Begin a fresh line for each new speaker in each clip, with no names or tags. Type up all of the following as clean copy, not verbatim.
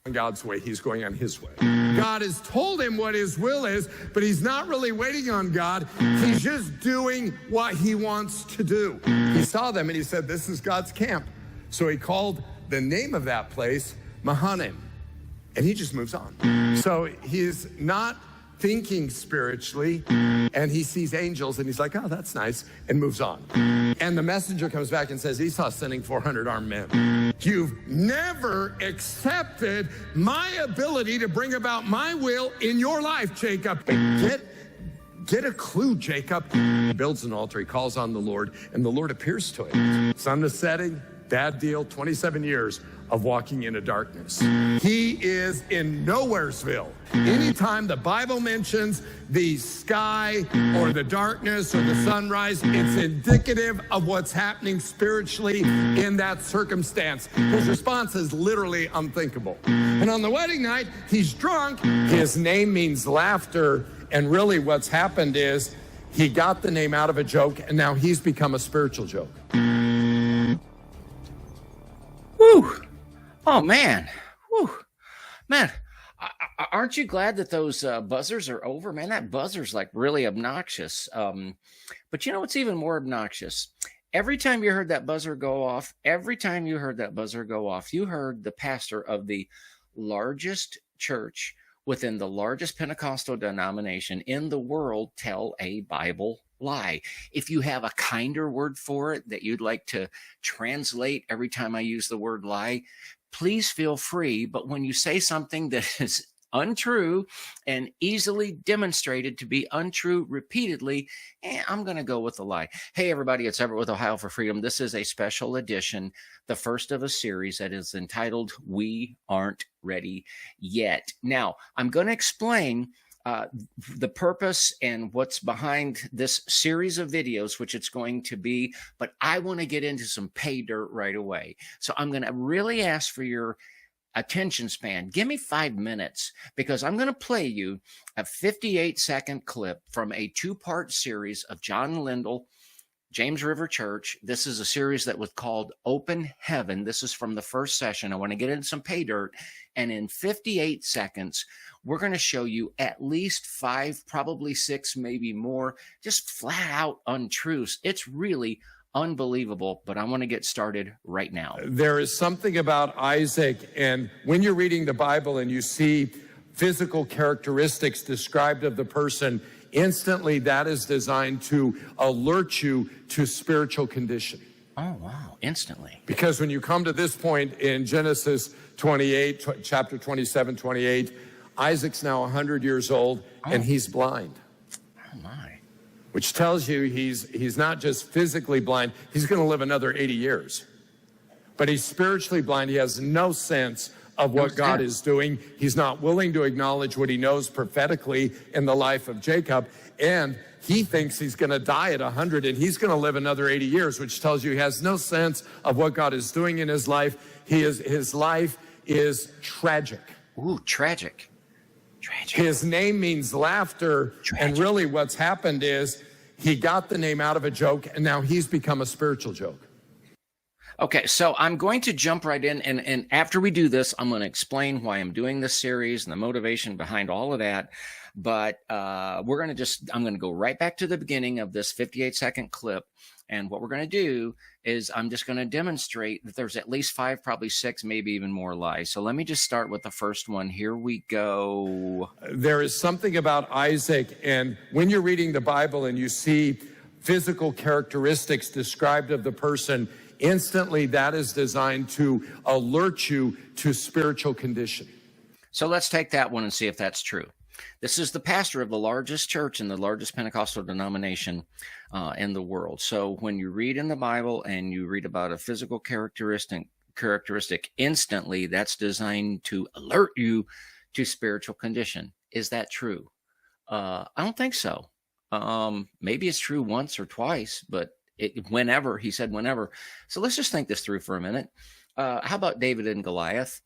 God's way, he's going on his way. God has told him what his will is, but he's not really waiting on God. He's just doing what he wants to do. He saw them and he said, this is God's camp. So he called the name of that place Mahanaim, and he just moves on. So he's not thinking spiritually, and he sees angels and he's like, oh, that's nice, and moves on. And the messenger comes back and says, Esau's sending 400 armed men. You've never accepted my ability to bring about my will in your life, Jacob. Get a clue, Jacob. He builds an altar, he calls on the Lord, and the Lord appears to him. Sun is setting, bad deal, 27 years of walking into darkness. He is in Nowheresville. Anytime the Bible mentions the sky or the darkness or the sunrise, it's indicative of what's happening spiritually in that circumstance. His response is literally unthinkable. And on the wedding night, he's drunk. His name means laughter. And really what's happened is he got the name out of a joke, and now he's become a spiritual joke.
Woo! Oh, man. Whew. Man, aren't you glad that those buzzers are over? Man, that buzzer's like really obnoxious. But you know what's even more obnoxious? Every time you heard that buzzer go off, you heard the pastor of the largest church within the largest Pentecostal denomination in the world tell a Bible lie. If you have a kinder word for it that you'd like to translate every time I use the word lie, please feel free. But when you say something that is untrue and easily demonstrated to be untrue repeatedly, I'm going to go with the lie. Hey, everybody, it's Everett with Ohio for Freedom. This is a special edition, the first of a series that is entitled We Aren't Ready Yet. Now, I'm going to explain the purpose and what's behind this series of videos, which it's going to be, but I want to get into some pay dirt right away. So I'm going to really ask for your attention span. Give me 5 minutes, because I'm going to play you a 58-second clip from a 2-part series of John Lindell, James River Church. This is a series that was called Open Heaven. This is from the first session. I want to get into some pay dirt. And in 58 seconds, we're going to show you at least 5, probably 6, maybe more, just flat out untruths. It's really unbelievable, but I want to get started right now.
There is something about Isaac, and when you're reading the Bible and you see physical characteristics described of the person, instantly that is designed to alert you to spiritual condition.
Oh, wow. Instantly.
Because when you come to this point in Genesis 28, chapter 27, 28, Isaac's now 100 years old, and he's blind.
Oh, my.
Which tells you he's not just physically blind, he's going to live another 80 years. But he's spiritually blind. He has no sense of what God is doing. He's not willing to acknowledge what he knows prophetically in the life of Jacob. And he thinks he's going to die at 100 and he's going to live another 80 years, which tells you he has no sense of what God is doing in his life. His life is tragic.
Ooh, tragic. Tragic.
His name means laughter. Tragic. And really what's happened is he got the name out of a joke, and now he's become a spiritual joke.
Okay, so I'm going to jump right in, and after we do this, I'm going to explain why I'm doing this series and the motivation behind all of that. But I'm going to go right back to the beginning of this 58-second clip. And what we're going to do is I'm just going to demonstrate that there's at least 5, probably 6, maybe even more lies. So let me just start with the first one. Here we go.
There is something about Isaac, and when you're reading the Bible and you see physical characteristics described of the person, instantly that is designed to alert you to spiritual condition.
So let's take that one and see if that's true. This is the pastor of the largest church in the largest Pentecostal denomination in the world. So when you read in the Bible and you read about a physical characteristic, instantly that's designed to alert you to spiritual condition. Is that true? I don't think so. Maybe it's true once or twice, but whenever, he said whenever. So let's just think this through for a minute. How about David and Goliath?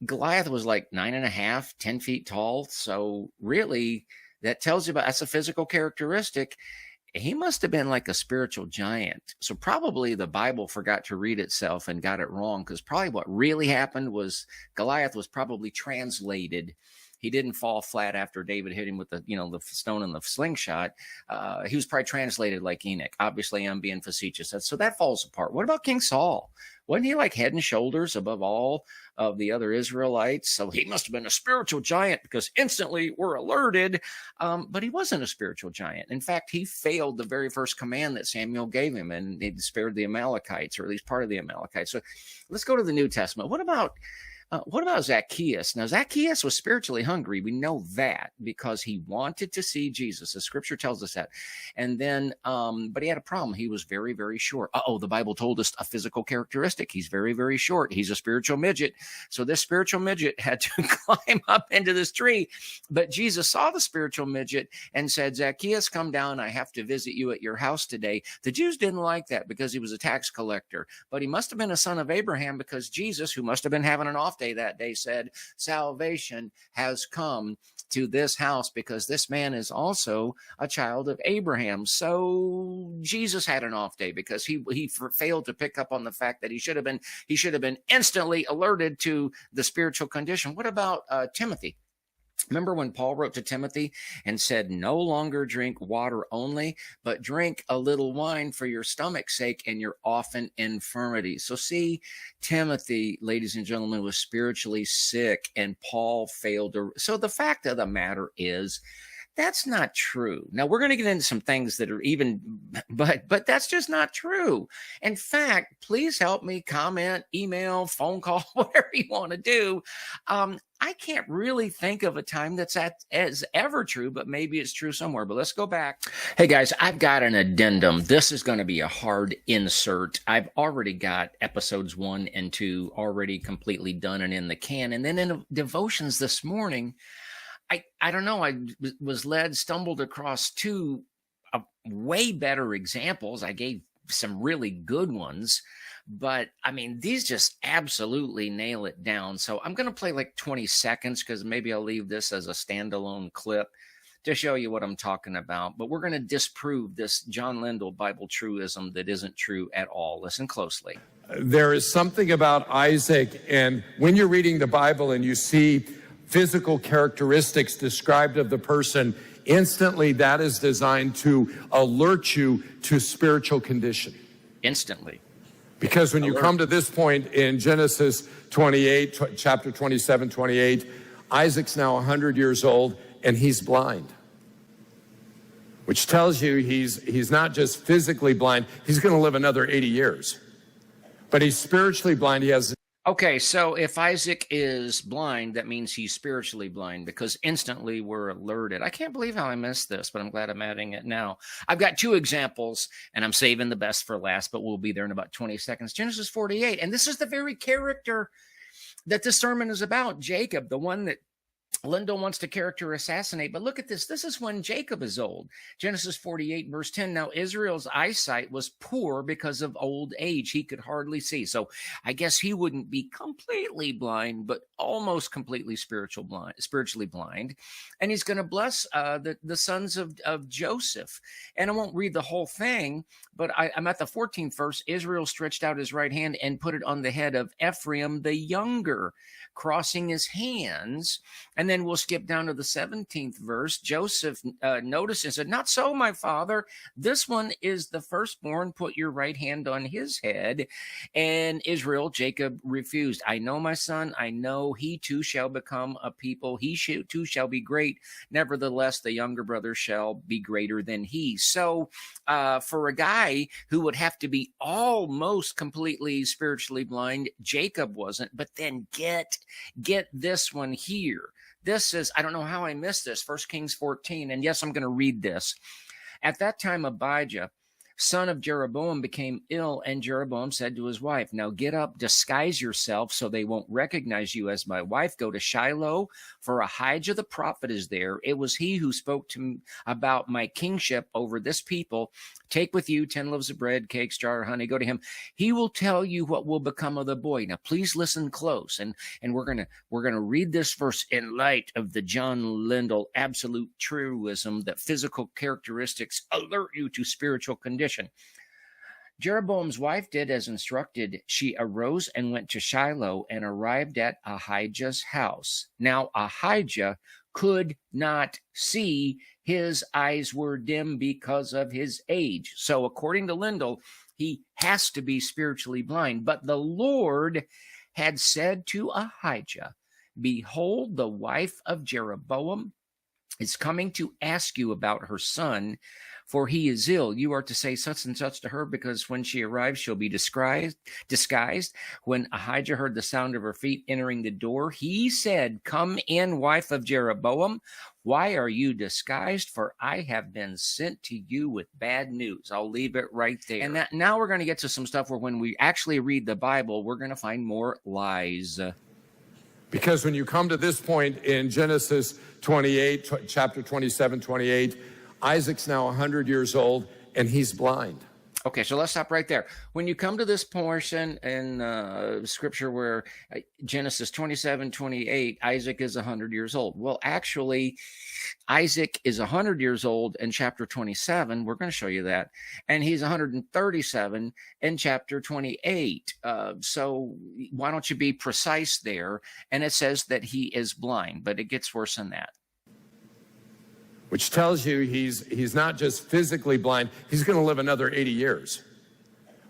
Goliath was like 9.5, 10 feet tall. So really that tells you that's a physical characteristic. he must have been like a spiritual giant. So probably the Bible forgot to read itself and got it wrong, because probably what really happened was Goliath was probably translated. He didn't fall flat after David hit him with the stone and the slingshot. He was probably translated like Enoch. Obviously, I'm being facetious. So that falls apart. What about King Saul? Wasn't he like head and shoulders above all of the other Israelites? So he must have been a spiritual giant, because instantly we're alerted. But he wasn't a spiritual giant. In fact, he failed the very first command that Samuel gave him, and he spared the Amalekites, or at least part of the Amalekites. So let's go to the New Testament. What about Zacchaeus? Now, Zacchaeus was spiritually hungry. We know that because he wanted to see Jesus. The scripture tells us that. And then, but he had a problem. He was very, very short. The Bible told us a physical characteristic. He's very, very short. He's a spiritual midget. So this spiritual midget had to climb up into this tree. But Jesus saw the spiritual midget and said, Zacchaeus, come down. I have to visit you at your house today. The Jews didn't like that because he was a tax collector. But he must have been a son of Abraham, because Jesus, who must have been having an off day that day, said, salvation has come to this house, because this man is also a child of Abraham. So Jesus had an off day because he failed to pick up on the fact that he should have been instantly alerted to the spiritual condition. What about Timothy? Remember when Paul wrote to Timothy and said, no longer drink water only, but drink a little wine for your stomach's sake and your often infirmities. So see, Timothy, ladies and gentlemen, was spiritually sick, and Paul failed to. So the fact of the matter is, that's not true. Now, we're going to get into some things that are but that's just not true. In fact, please help me, comment, email, phone call, whatever you want to do. I can't really think of a time that's as ever true, but maybe it's true somewhere. But let's go back. Hey, guys, I've got an addendum. This is going to be a hard insert. I've already got episodes 1 and 2 already completely done and in the can. And then in devotions this morning, I don't know, I was stumbled across 2 way better examples. I gave some really good ones, but I mean, these just absolutely nail it down. So I'm going to play like 20 seconds, because maybe I'll leave this as a standalone clip to show you what I'm talking about. But we're going to disprove this John Lindell Bible truism that isn't true at all. Listen closely.
There is something about Isaac, and when you're reading the Bible and you see physical characteristics described of the person, instantly that is designed to alert you to spiritual condition.
Instantly.
Because when you come to this point in Genesis 28, chapter 27, 28, Isaac's now 100 years old and he's blind. Which tells you he's not just physically blind, he's going to live another 80 years. But he's spiritually blind. He has.
Okay, so if Isaac is blind, that means he's spiritually blind, because instantly we're alerted. I can't believe how I missed this, but I'm glad I'm adding it now. I've got 2 examples, and I'm saving the best for last, but we'll be there in about 20 seconds. Genesis 48, and this is the very character that this sermon is about, Jacob, the one that Lindell wants to character assassinate. But look at this. This is when Jacob is old. Genesis 48, verse 10. Now, Israel's eyesight was poor because of old age. He could hardly see. So I guess he wouldn't be completely blind, but almost completely spiritually blind. And he's going to bless the sons of Joseph. And I won't read the whole thing, but I'm at the 14th verse. Israel stretched out his right hand and put it on the head of Ephraim the younger, crossing his hands. And then we'll skip down to the 17th verse. Joseph noticed and said, not so, my father. This one is the firstborn. Put your right hand on his head. And Israel, Jacob, refused. I know, my son. I know he too shall become a people. He too shall be great. Nevertheless, the younger brother shall be greater than he. So for a guy who would have to be almost completely spiritually blind, Jacob wasn't. But then get this one here. This is, I don't know how I missed this, 1 Kings 14. And yes, I'm going to read this. At that time, Abijah, son of Jeroboam, became ill, and Jeroboam said to his wife, now get up, disguise yourself so they won't recognize you as my wife. Go to Shiloh, for Ahijah the prophet is there. It was he who spoke to me about my kingship over this people. Take with you 10 loaves of bread, cakes, jar of honey. Go to him. He will tell you what will become of the boy. Now, please listen close. And we're gonna read this verse in light of the John Lindell absolute truism that physical characteristics alert you to spiritual condition. Jeroboam's wife did as instructed. She arose and went to Shiloh and arrived at Ahijah's house. Now, Ahijah could not see. His eyes were dim because of his age. So according to Lindell, he has to be spiritually blind. But the Lord had said to Ahijah, behold, the wife of Jeroboam is coming to ask you about her son, for he is ill. You are to say such and such to her, because when she arrives, she'll be disguised. When Ahijah heard the sound of her feet entering the door, he said, come in, wife of Jeroboam. Why are you disguised? For I have been sent to you with bad news. I'll leave it right there. And now we're going to get to some stuff where when we actually read the Bible, we're going to find more lies.
Because when you come to this point in Genesis 28, chapter 27, 28, Isaac's now 100 years old and he's blind.
Okay, so let's stop right there. When you come to this portion in scripture where Genesis 27, 28, Isaac is 100 years old. Well, actually, Isaac is 100 years old in chapter 27. We're going to show you that. And he's 137 in chapter 28. So why don't you be precise there? And it says that he is blind, but it gets worse than that.
Which tells you he's not just physically blind, he's going to live another 80 years.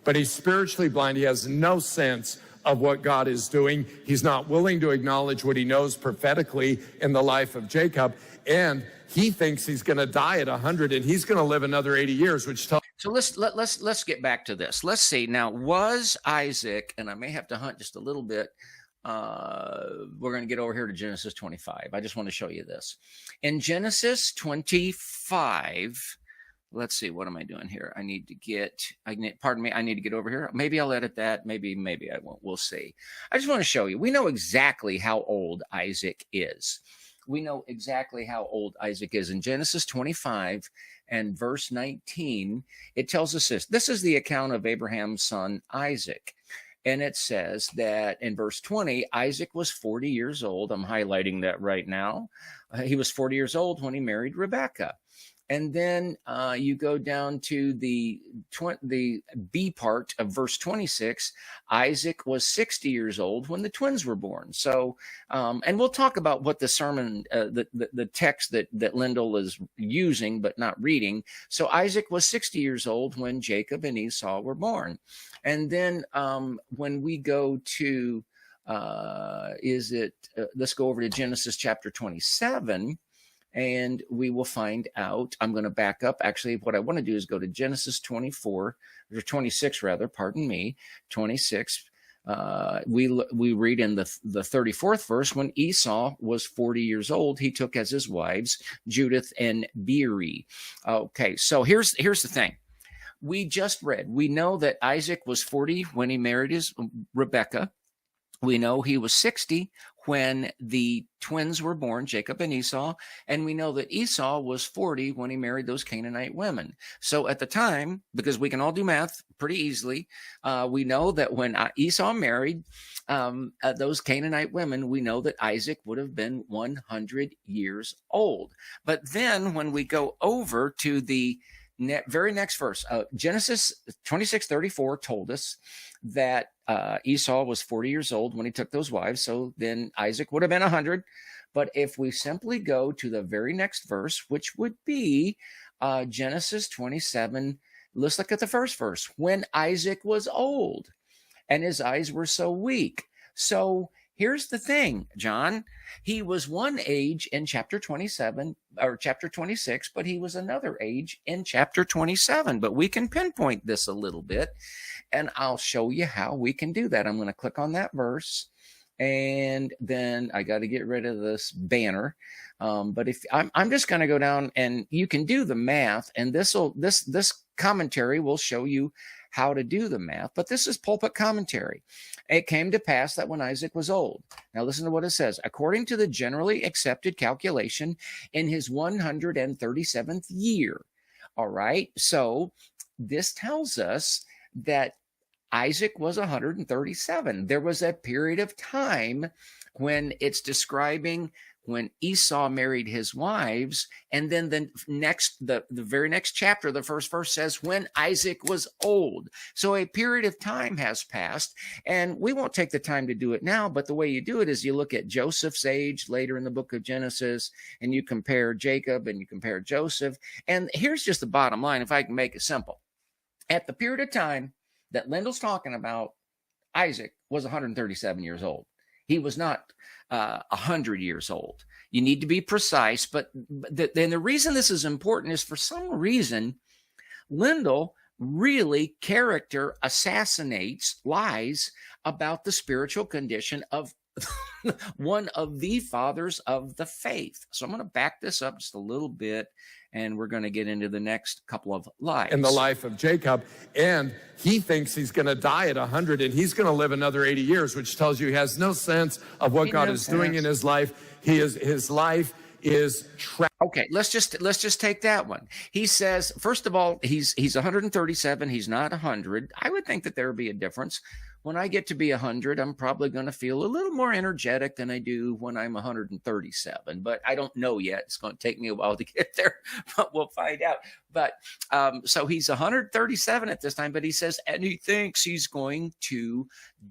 But he's spiritually blind. He has no sense of what God is doing. He's not willing to acknowledge what he knows prophetically in the life of Jacob. And he thinks he's going to die at 100 and he's going to live another 80 years, which tells.
So let's get back to this. Let's see. Now, was Isaac, and I may have to hunt just a little bit. We're going to get over here to Genesis 25. I just want to show you this. In Genesis 25, let's see, what am I doing here? I need to get over here. Maybe I'll edit that. Maybe I won't. We'll see. I just want to show you. We know exactly how old Isaac is. We know exactly how old Isaac is. In Genesis 25 and verse 19, it tells us this. This is the account of Abraham's son Isaac. And it says that in verse 20, Isaac was 40 years old. I'm highlighting that right now. He was 40 years old when he married Rebekah. And then you go down to the B part of verse 26. Isaac was 60 years old when the twins were born. So, and we'll talk about what the sermon, the text that Lindell is using but not reading. So Isaac was 60 years old when Jacob and Esau were born. And then when we go to, let's go over to Genesis chapter 27. And we will find out. I'm going to back up. Actually, what I want to do is go to Genesis 24, or 26 rather, pardon me, 26. We read in the 34th verse, when Esau was 40 years old, he took as his wives Judith and Beeri. Okay, so here's the thing. We just read. We know that Isaac was 40 when he married his Rebekah. We know he was 60 when the twins were born, Jacob and Esau, and we know that Esau was 40 when he married those Canaanite women. So at the time, because we can all do math pretty easily, we know that when Esau married those Canaanite women, we know that Isaac would have been 100 years old. But then when we go over to the very next verse, Genesis 26:34 told us that Esau was 40 years old when he took those wives. So then Isaac would have been 100. But if we simply go to the very next verse, which would be Genesis 27, let's look at the first verse. When Isaac was old and his eyes were so weak. So here's the thing, John. He was one age in chapter 27 or chapter 26, but he was another age in chapter 27. But we can pinpoint this a little bit, and I'll show you how we can do that. I'm going to click on that verse, And then I got to get rid of this banner. But if I'm just going to go down, and you can do the math, and this commentary will show you how to do the math. But this is pulpit commentary. It came to pass that when Isaac was old. Now listen to what it says. According to the generally accepted calculation, in his 137th year. All right. So this tells us that Isaac was 137. There was a period of time when it's describing when Esau married his wives, and then the very next chapter, the first verse says when Isaac was old. So a period of time has passed, and we won't take the time to do it now, but the way you do it is you look at Joseph's age later in the book of Genesis, and you compare Jacob and you compare Joseph. And here's just the bottom line, if I can make it simple. At the period of time that Lindell's talking about, Isaac was 137 years old. He was not 100 years old. You need to be precise, but then the reason this is important is for some reason, Lindell really character assassinates, lies about the spiritual condition of one of the fathers of the faith. So I'm going to back this up just a little bit, and we're going to get into the next couple of lives.
In the life of Jacob, and he thinks he's going to die at 100, and he's going to live another 80 years, which tells you he has no sense of what God is doing in his life. His life is
okay. Let's just take that one. He says, first of all, he's 137. He's not 100. I would think that there would be a difference. When I get to be 100, I'm probably going to feel a little more energetic than I do when I'm 137, but I don't know yet. It's going to take me a while to get there, but we'll find out. But so he's 137 at this time, but he says, and he thinks he's going to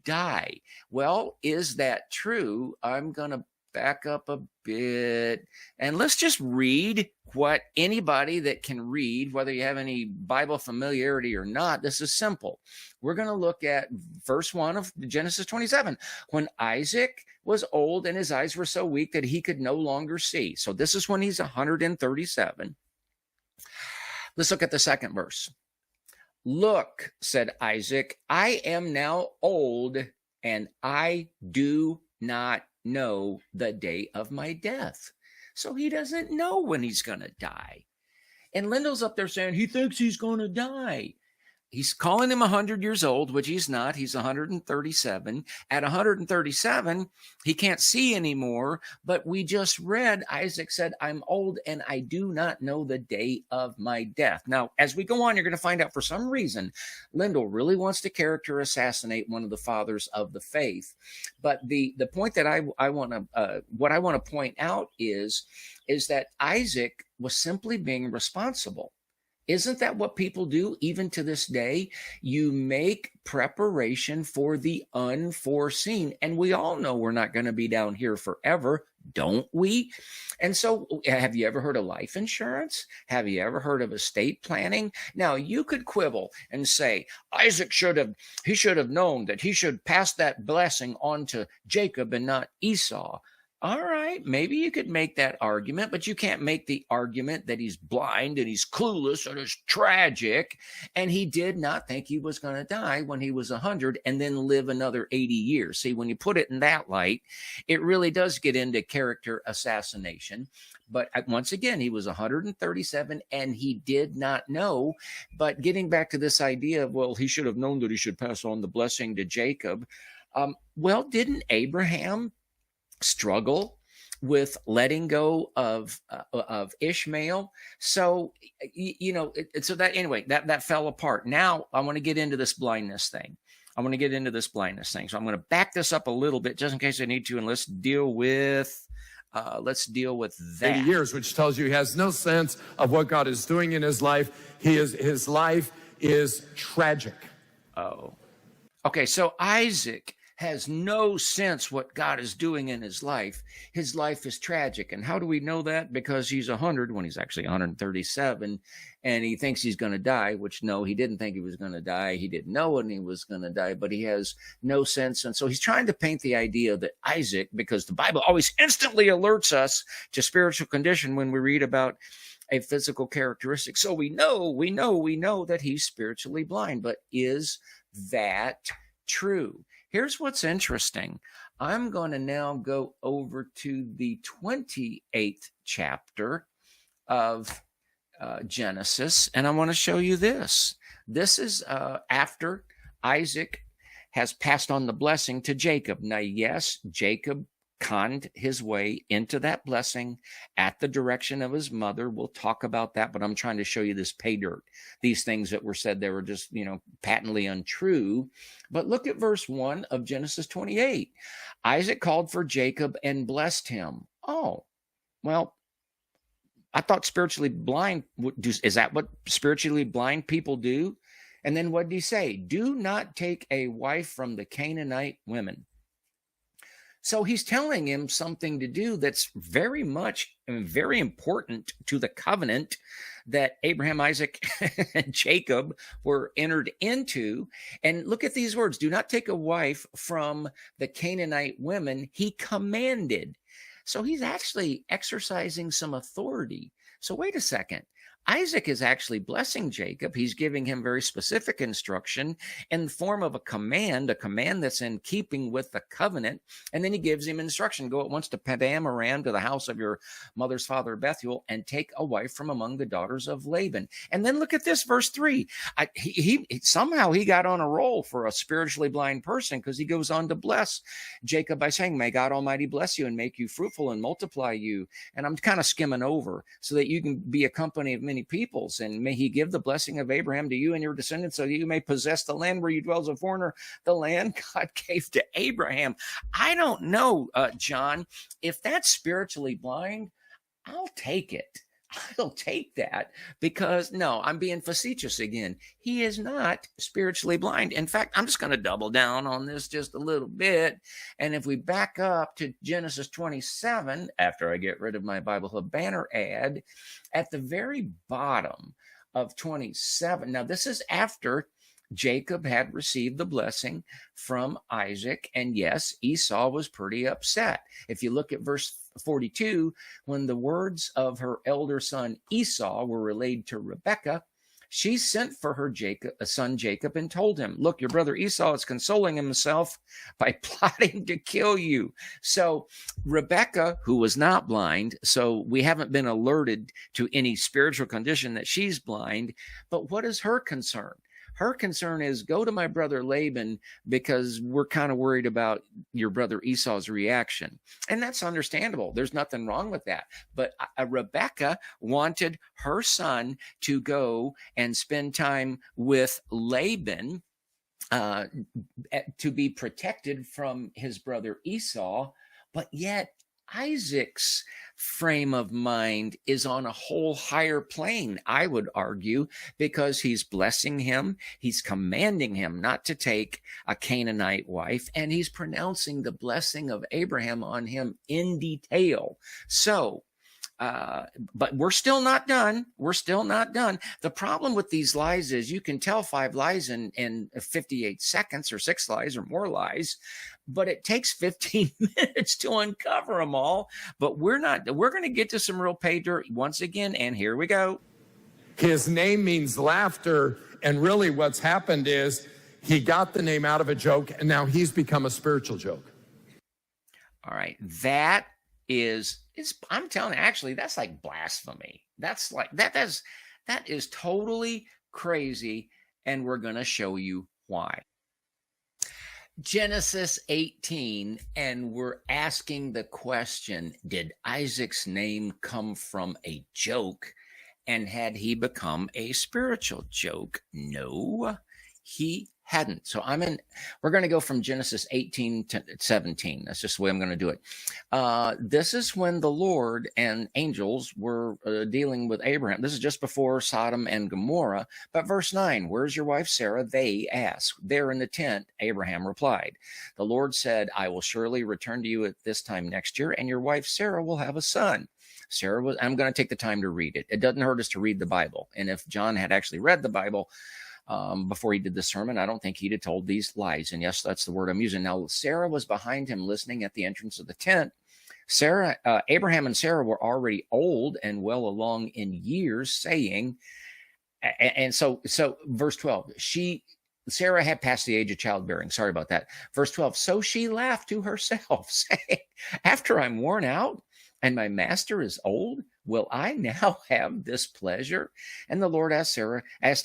die. Well, is that true? I'm going to back up a bit, and let's just read what anybody that can read, whether you have any Bible familiarity or not. This is simple. We're going to look at verse 1 of Genesis 27. When Isaac was old and his eyes were so weak that he could no longer see. So this is when he's 137. Let's look at the second verse. Look, said Isaac, I am now old, and I do not know the day of my death. So he doesn't know when he's going to die. And Lindell's up there saying he thinks he's going to die. He's calling him 100 years old, which he's not. He's 137. At 137, he can't see anymore. But we just read, Isaac said, I'm old and I do not know the day of my death. Now, as we go on, you're going to find out for some reason, Lindell really wants to character assassinate one of the fathers of the faith. But the point that I want to point out is that Isaac was simply being responsible. Isn't that what people do even to this day? You make preparation for the unforeseen. And we all know we're not going to be down here forever, don't we? And so have you ever heard of life insurance? Have you ever heard of estate planning? Now, you could quibble and say, Isaac should have known that he should pass that blessing on to Jacob and not Esau. All right, maybe you could make that argument, but you can't make the argument that he's blind and he's clueless and it's tragic. And he did not think he was going to die when he was 100 and then live another 80 years. See, when you put it in that light, it really does get into character assassination. But once again, he was 137 and he did not know. But getting back to this idea of, well, he should have known that he should pass on the blessing to Jacob. Well, didn't Abraham struggle with letting go of Ishmael? So, so that anyway, that fell apart. Now I want to get into this blindness thing. So I'm going to back this up a little bit just in case I need to, and let's deal with that.
80 years, which tells you he has no sense of what God is doing in his life. His life is tragic.
Oh, okay. So Isaac has no sense what God is doing in his life. His life is tragic. And how do we know that? Because he's 100 when he's actually 137, and he thinks he's going to die, which no, he didn't think he was going to die. He didn't know when he was going to die, but he has no sense. And so he's trying to paint the idea that Isaac, because the Bible always instantly alerts us to spiritual condition when we read about a physical characteristic. So we know that he's spiritually blind, but is that true? Here's what's interesting. I'm going to now go over to the 28th chapter of Genesis, and I want to show you this. This is after Isaac has passed on the blessing to Jacob. Now, yes, Jacob conned his way into that blessing at the direction of his mother. We'll talk about that, but I'm trying to show you this pay dirt. These things that were said, they were just, patently untrue. But look at verse 1 of Genesis 28. Isaac called for Jacob and blessed him. Oh, well, I thought spiritually blind, is that what spiritually blind people do? And then what did he say? Do not take a wife from the Canaanite women. So he's telling him something to do that's very much, very important to the covenant that Abraham, Isaac, and Jacob were entered into. And look at these words. Do not take a wife from the Canaanite women. He commanded. So he's actually exercising some authority. So wait a second. Isaac is actually blessing Jacob. He's giving him very specific instruction in the form of a command that's in keeping with the covenant. And then he gives him instruction. Go at once to Padan Aram, to the house of your mother's father Bethuel, and take a wife from among the daughters of Laban. And then look at this, verse 3. Somehow he got on a roll for a spiritually blind person, because he goes on to bless Jacob by saying, may God Almighty bless you and make you fruitful and multiply you. And I'm kind of skimming over so that you can be a company of many peoples, and may he give the blessing of Abraham to you and your descendants, so you may possess the land where you dwell as a foreigner, the land God gave to Abraham. I don't know, John, if that's spiritually blind, I'll take it. I'll take that, because no, I'm being facetious again. He is not spiritually blind. In fact, I'm just going to double down on this just a little bit. And if we back up to Genesis 27, after I get rid of my Bible Hub banner ad, at the very bottom of 27, now this is after Jacob had received the blessing from Isaac. And yes, Esau was pretty upset. If you look at verse 42, when the words of her elder son Esau were relayed to Rebekah, she sent for her son Jacob and told him, look, your brother Esau is consoling himself by plotting to kill you. So Rebekah, who was not blind, so we haven't been alerted to any spiritual condition that she's blind, but what is her concern? Her concern is, go to my brother Laban, because we're kind of worried about your brother Esau's reaction. And that's understandable. There's nothing wrong with that. But Rebekah wanted her son to go and spend time with Laban to be protected from his brother Esau. But yet Isaac's frame of mind is on a whole higher plane, I would argue, because he's blessing him, he's commanding him not to take a Canaanite wife, and he's pronouncing the blessing of Abraham on him in detail. So, but we're still not done. We're still not done. The problem with these lies is you can tell 5 lies in 58 seconds, or 6 lies or more lies, but it takes 15 minutes to uncover them all. But we're going to get to some real pay dirt once again. And here we go.
His name means laughter. And really what's happened is he got the name out of a joke, and now he's become a spiritual joke.
All right. I'm telling you, actually, that's like blasphemy. That is totally crazy. And we're going to show you why. Genesis 18, and we're asking the question, did Isaac's name come from a joke, and had he become a spiritual joke? No, he hadn't. So we're going to go from Genesis 18 to 17. That's just the way I'm going to do it. This is when the Lord and angels were dealing with Abraham. This is just before Sodom and Gomorrah. But verse 9, where's your wife Sarah? They asked. There in the tent, Abraham replied. The Lord said, I will surely return to you at this time next year, and your wife Sarah will have a son. I'm going to take the time to read it. It doesn't hurt us to read the Bible. And if John had actually read the Bible before he did the sermon, I don't think he'd have told these lies. And yes, that's the word I'm using. Now, Sarah was behind him listening at the entrance of the tent. Abraham and Sarah were already old and well along in years, saying, and so verse 12, Sarah had passed the age of childbearing. Sorry about that. Verse 12. So she laughed to herself, saying, after I'm worn out and my master is old, will I now have this pleasure? And the Lord asked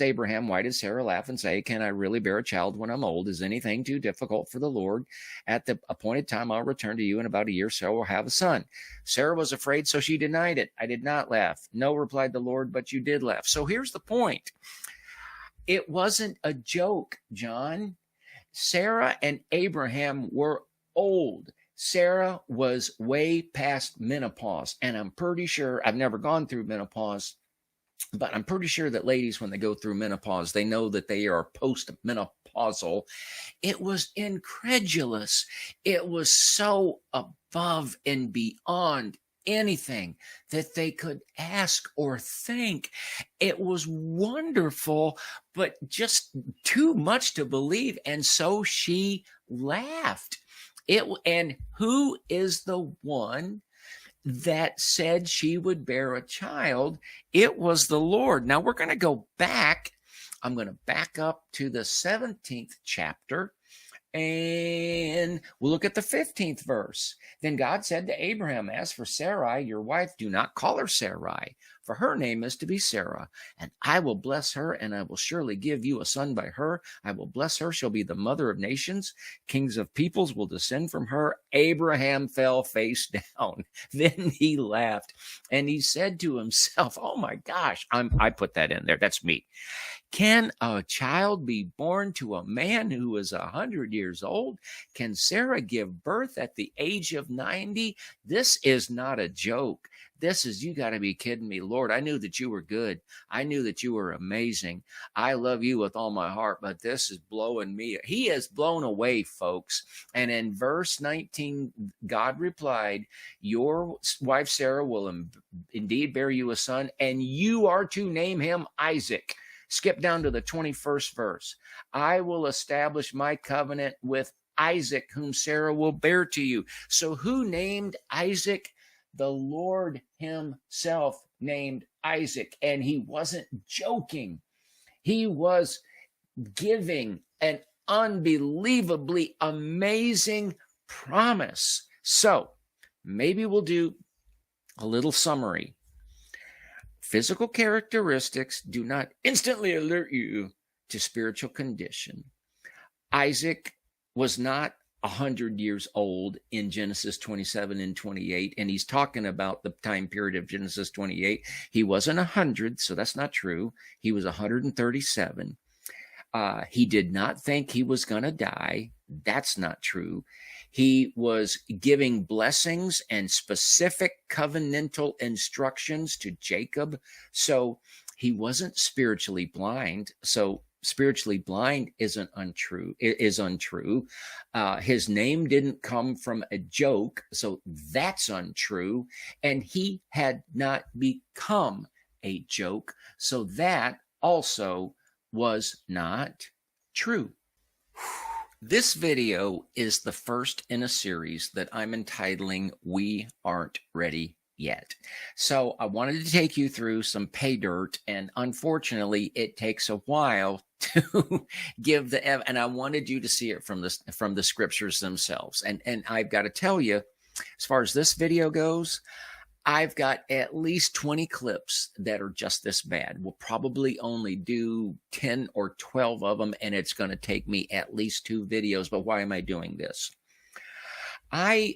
Abraham, why did Sarah laugh and say, can I really bear a child when I'm old? Is anything too difficult for the Lord? At the appointed time, I'll return to you in about a year, so we'll have a son. Sarah was afraid, so she denied it. I did not laugh. No, replied the Lord, but you did laugh. So here's the point. It wasn't a joke, John. Sarah and Abraham were old. Sarah was way past menopause. And I'm pretty sure, I've never gone through menopause, but I'm pretty sure that ladies, when they go through menopause, they know that they are post-menopausal. It was incredulous. It was so above and beyond anything that they could ask or think. It was wonderful, but just too much to believe. And so she laughed. And who is the one that said she would bear a child? It was the Lord. Now we're going to go back. I'm going to back up to the 17th chapter, and we'll look at the 15th verse. Then God said to Abraham, as for Sarai, your wife, do not call her Sarai, for her name is to be Sarah. And I will bless her, and I will surely give you a son by her. I will bless her. She'll be the mother of nations. Kings of peoples will descend from her. Abraham fell face down. Then he laughed, and he said to himself, oh my gosh, I put that in there. That's me. Can a child be born to a man who is 100 years old? Can Sarah give birth at the age of 90? This is not a joke. This is, you got to be kidding me. Lord, I knew that you were good. I knew that you were amazing. I love you with all my heart, but this is blowing me. He is blown away, folks. And in verse 19, God replied, your wife Sarah will indeed bear you a son, and you are to name him Isaac. Skip down to the 21st verse. I will establish my covenant with Isaac, whom Sarah will bear to you. So who named Isaac? The Lord himself named Isaac, and he wasn't joking. He was giving an unbelievably amazing promise. So maybe we'll do a little summary. Physical characteristics do not instantly alert you to spiritual condition. Isaac was not 100 years old in Genesis 27 and 28, and he's talking about the time period of Genesis 28. He wasn't 100, so that's not true. He was 137. He did not think he was going to die. That's not true. He was giving blessings and specific covenantal instructions to Jacob. So he wasn't spiritually blind. So spiritually blind is untrue. His name didn't come from a joke. So that's untrue. And he had not become a joke. So that also was not true. This video is the first in a series that I'm entitling We Aren't Ready Yet. So I wanted to take you through some pay dirt, and unfortunately it takes a while to give and I wanted you to see it from the scriptures themselves. And I've got to tell you, as far as this video goes, I've got at least 20 clips that are just this bad. We'll probably only do 10 or 12 of them, and it's going to take me at least 2 videos. But why am I doing this? I've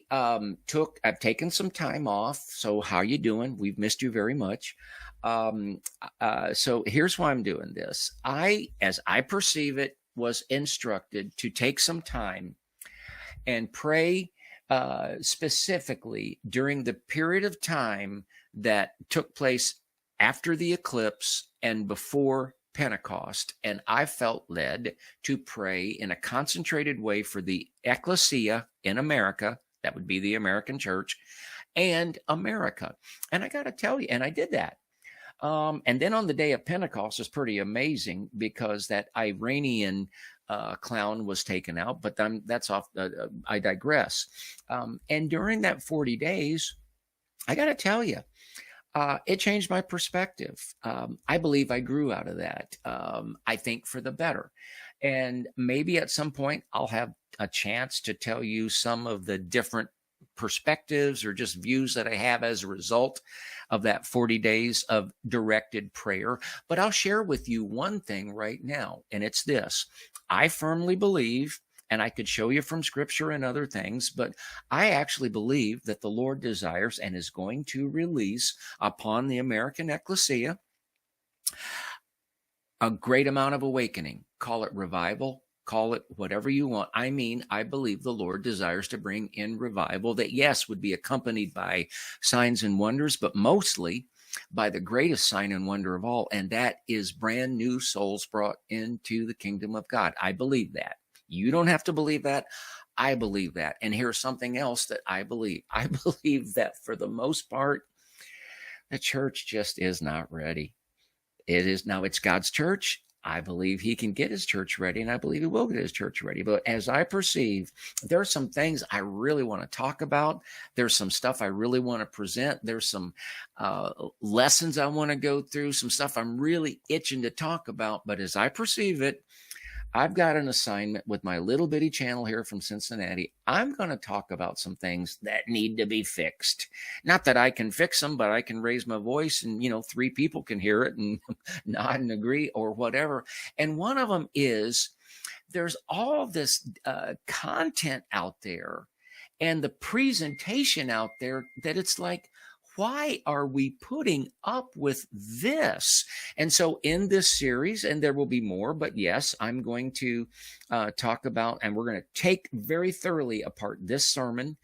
taken some time off. So how you doing? We've missed you very much. So here's why I'm doing this. As I perceive it, was instructed to take some time and pray specifically during the period of time that took place after the eclipse and before Pentecost. And I felt led to pray in a concentrated way for the ecclesia in America. That would be the American church and America. And I got to tell you, and I did that. And then on the day of Pentecost is pretty amazing, because that Iranian clown was taken out, but that's off. I digress. And during that 40 days, I got to tell you, it changed my perspective. I believe I grew out of that. I think for the better. And maybe at some point I'll have a chance to tell you some of the different perspectives or just views that I have as a result of that 40 days of directed prayer. But I'll share with you one thing right now, and it's this. I firmly believe, and I could show you from scripture and other things, but I actually believe that the Lord desires and is going to release upon the American ecclesia a great amount of awakening. Call it revival, call it whatever you want. I mean, I believe the Lord desires to bring in revival that, yes, would be accompanied by signs and wonders, but mostly by the greatest sign and wonder of all, and that is brand new souls brought into the kingdom of God. I believe that. You don't have to believe that. I believe that. And here's something else that I believe. I believe that for the most part, the church just is not ready. It's God's church. I believe he can get his church ready, and I believe he will get his church ready. But as I perceive, there are some things I really want to talk about. There's some stuff I really want to present. There's some lessons I want to go through, some stuff I'm really itching to talk about. But as I perceive it, I've got an assignment with my little bitty channel here from Cincinnati. I'm going to talk about some things that need to be fixed. Not that I can fix them, but I can raise my voice and, 3 people can hear it and nod and agree or whatever. And one of them is there's all this content out there and the presentation out there that it's like, why are we putting up with this? And so in this series, and there will be more, but yes, I'm going to talk about, and we're going to take very thoroughly apart this sermon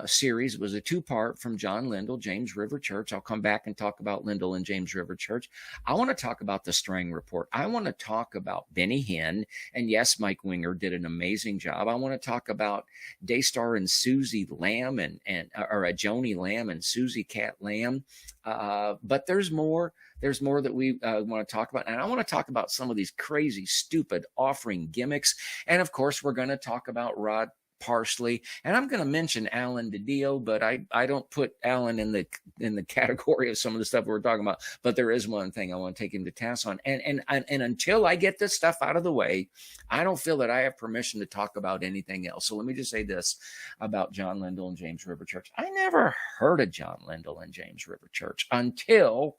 series. It was a 2-part from John Lindell, James River Church. I'll come back and talk about Lindell and James River Church. I want to talk about the Strang Report. I want to talk about Benny Hinn. And yes, Mike Winger did an amazing job. I want to talk about Daystar and Susie Lamb or Joni Lamb and Susie Cat Lamb. But there's more. There's more that we want to talk about. And I want to talk about some of these crazy, stupid offering gimmicks. And of course, we're going to talk about Rod Parsley, and I'm going to mention Alan DiDio, but I don't put Alan in the category of some of the stuff we're talking about. But there is one thing I want to take him to task on, and until I get this stuff out of the way, I don't feel that I have permission to talk about anything else. So let me just say this about John Lindell and James River Church. I never heard of John Lindell and James River Church until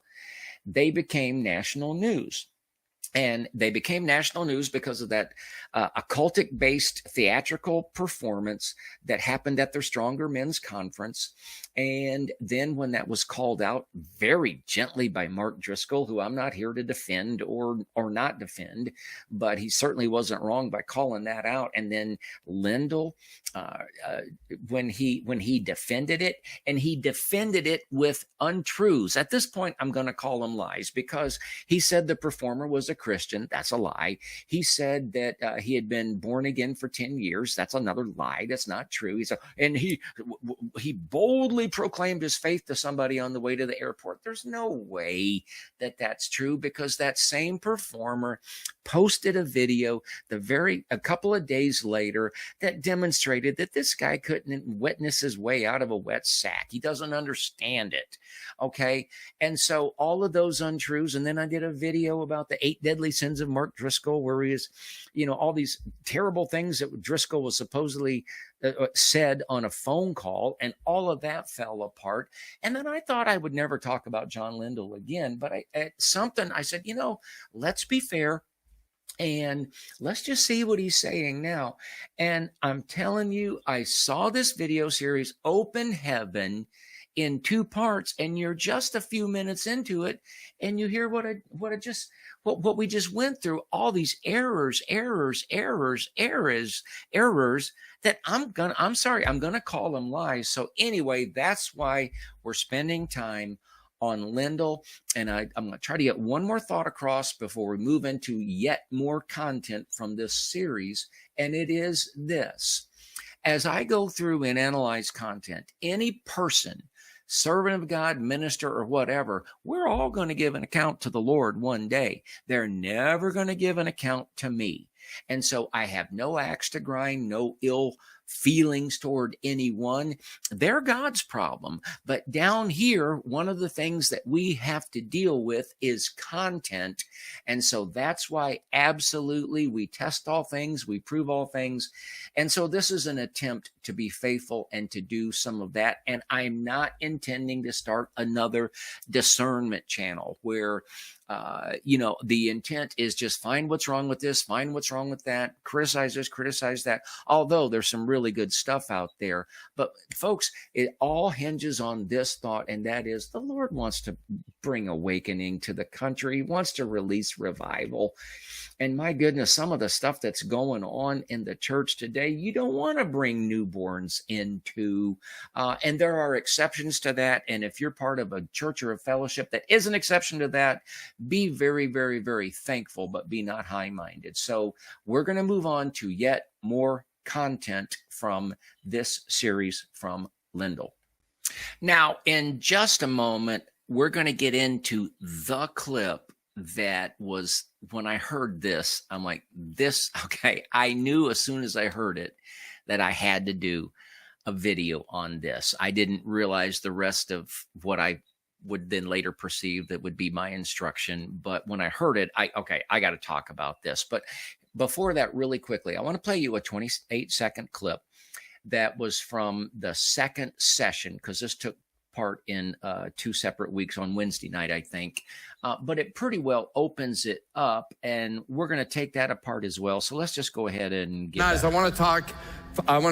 they became national news. And they became national news because of that occultic-based theatrical performance that happened at their Stronger Men's Conference. And then when that was called out very gently by Mark Driscoll, who I'm not here to defend or not defend, but he certainly wasn't wrong by calling that out. And then Lindell, when he defended it, and he defended it with untruths. At this point, I'm going to call them lies, because he said the performer was a Christian. That's a lie. He said that he had been born again for 10 years. That's another lie. That's not true. He boldly proclaimed his faith to somebody on the way to the airport. There's no way that that's true, because that same performer posted a video a couple of days later that demonstrated that this guy couldn't witness his way out of a wet sack. He doesn't understand it. Okay. And so all of those untruths. And then I did a video about the 8 deadly sins of Mark Driscoll, where he is, all these terrible things that Driscoll was supposedly said on a phone call, and all of that fell apart. And then I thought I would never talk about John Lindell again, but I said, let's be fair. And let's just see what he's saying now. And I'm telling you, I saw this video series, Open Heaven, in 2 parts, and you're just a few minutes into it, and you hear what we just went through, all these errors that I'm going to call them lies. So anyway, that's why we're spending time on Lindell. And I'm going to try to get one more thought across before we move into yet more content from this series. And it is this: as I go through and analyze content, any person, servant of God, minister, or whatever, we're all going to give an account to the Lord one day. They're never going to give an account to me. And so I have no axe to grind, no ill feelings toward anyone. They're God's problem. But down here, one of the things that we have to deal with is content. And so that's why absolutely we test all things, we prove all things. And so this is an attempt to be faithful and to do some of that. And I'm not intending to start another discernment channel where the intent is just find what's wrong with this, find what's wrong with that, criticize this, criticize that, although there's some really good stuff out there. But folks, it all hinges on this thought, and that is the Lord wants to bring awakening to the country. He wants to release revival. And my goodness, some of the stuff that's going on in the church today, you don't want to bring newborns into, and there are exceptions to that. And if you're part of a church or a fellowship that is an exception to that, be very, very, very thankful, but be not high-minded. So we're going to move on to yet more content from this series from Lindell. Now, in just a moment, we're going to get into the clip that was, when I heard this, I'm like, okay, I knew as soon as I heard it that I had to do a video on this. I didn't realize the rest of what I would then later perceive that would be my instruction. But when I heard it, I got to talk about this. But before that, really quickly, I want to play you a 28-second clip that was from the second session, because this took part in 2 separate weeks on Wednesday night, I think. But it pretty well opens it up, and we're going to take that apart as well. So let's just go ahead and get
Guys, I want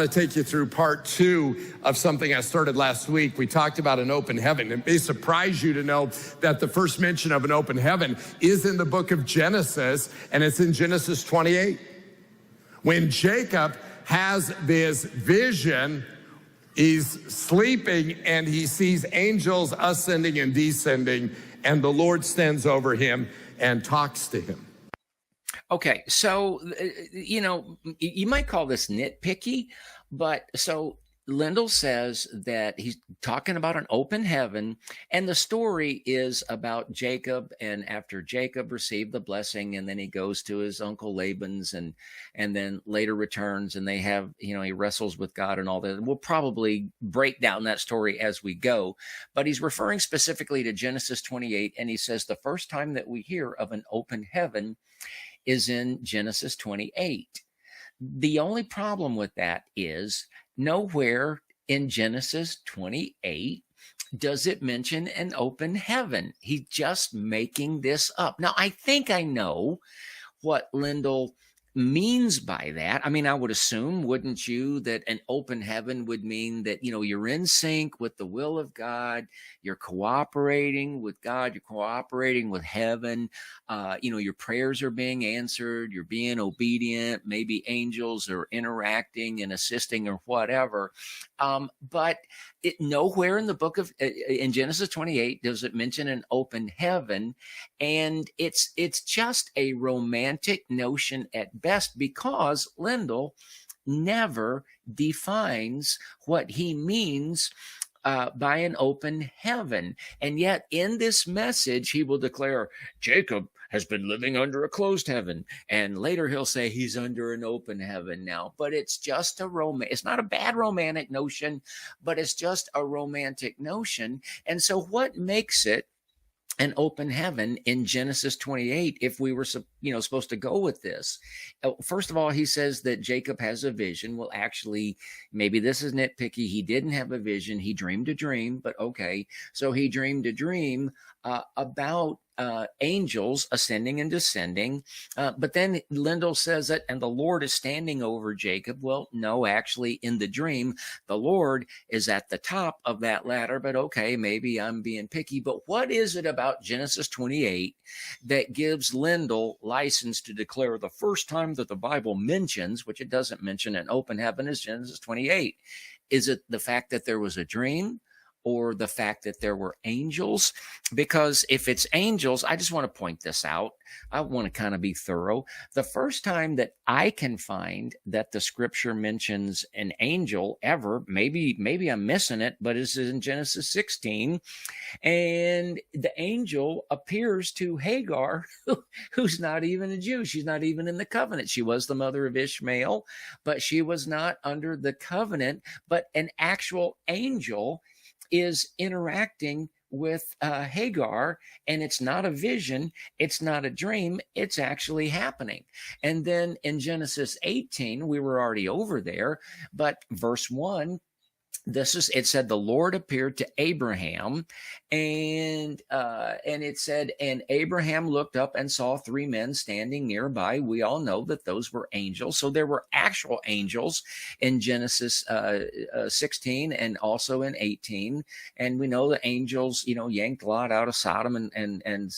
to take you through part 2 of something I started last week. We talked about an open heaven. It may surprise you to know that the first mention of an open heaven is in the book of Genesis, and it's in Genesis 28. When Jacob has this vision, he's sleeping and he sees angels ascending and descending, and the Lord stands over him and talks to him.
Okay, so, you might call this nitpicky, but so Lindell says that he's talking about an open heaven, and the story is about Jacob, and after Jacob received the blessing, and then he goes to his uncle Laban's and then later returns, and they have, he wrestles with God and all that. We'll probably break down that story as we go, but he's referring specifically to Genesis 28, and he says the first time that we hear of an open heaven is in Genesis 28. The only problem with that is nowhere in Genesis 28 does it mention an open heaven. He's just making this up. Now, I think I know what Lindell means by that. I mean, I would assume, wouldn't you, that an open heaven would mean that, you're in sync with the will of God, you're cooperating with God, you're cooperating with heaven, your prayers are being answered, you're being obedient, maybe angels are interacting and assisting or whatever. But nowhere in the book of, in Genesis 28, does it mention an open heaven. And it's just a romantic notion at best, because Lindell never defines what he means by an open heaven. And yet in this message, he will declare, Jacob has been living under a closed heaven. And later he'll say he's under an open heaven now. But it's just it's not a bad romantic notion, but it's just a romantic notion. And so what makes it an open heaven in Genesis 28 if we were supposed to go with this? First of all, he says that Jacob has a vision. Well, actually, maybe this is nitpicky. He didn't have a vision. He dreamed a dream, but okay. So he dreamed a dream about angels ascending and descending. But then Lindell says that, and the Lord is standing over Jacob. Well, no, actually in the dream, the Lord is at the top of that ladder, but okay, maybe I'm being picky. But what is it about Genesis 28 that gives Lindell license to declare the first time that the Bible mentions, which it doesn't mention, an open heaven, is Genesis 28? Is it the fact that there was a dream? or the fact that there were angels. Because if it's angels, I just want to point this out. I want to kind of be thorough. The first time that I can find that the scripture mentions an angel ever, maybe I'm missing it, but it's in Genesis 16. And the angel appears to Hagar, who's not even a Jew. She's not even in the covenant. She was the mother of Ishmael, but she was not under the covenant. But an actual angel is interacting with Hagar, and it's not a vision, it's not a dream, it's actually happening. And then in Genesis 18, we were already over there, but verse 1, it said the Lord appeared to Abraham, and it said, and Abraham looked up and saw 3 men standing nearby. We all know that those were angels. So there were actual angels in Genesis 16 and also in 18. And we know the angels, yanked Lot out of Sodom and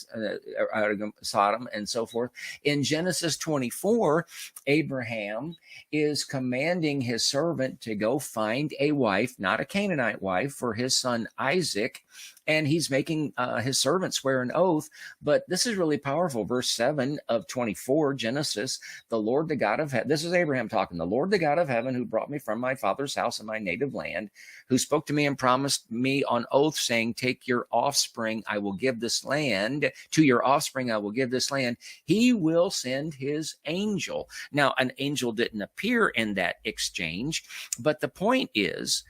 out of Sodom and so forth. In Genesis 24, Abraham is commanding his servant to go find a wife, not a Canaanite wife, for his son Isaac. And he's making his servant swear an oath. But this is really powerful. Verse 7 of 24, Genesis, the Lord, the God of heaven. This is Abraham talking. The Lord, the God of heaven, who brought me from my father's house and my native land, who spoke to me and promised me on oath, saying, take your offspring, I will give this land. To your offspring, I will give this land. He will send his angel. Now, an angel didn't appear in that exchange. But the point is,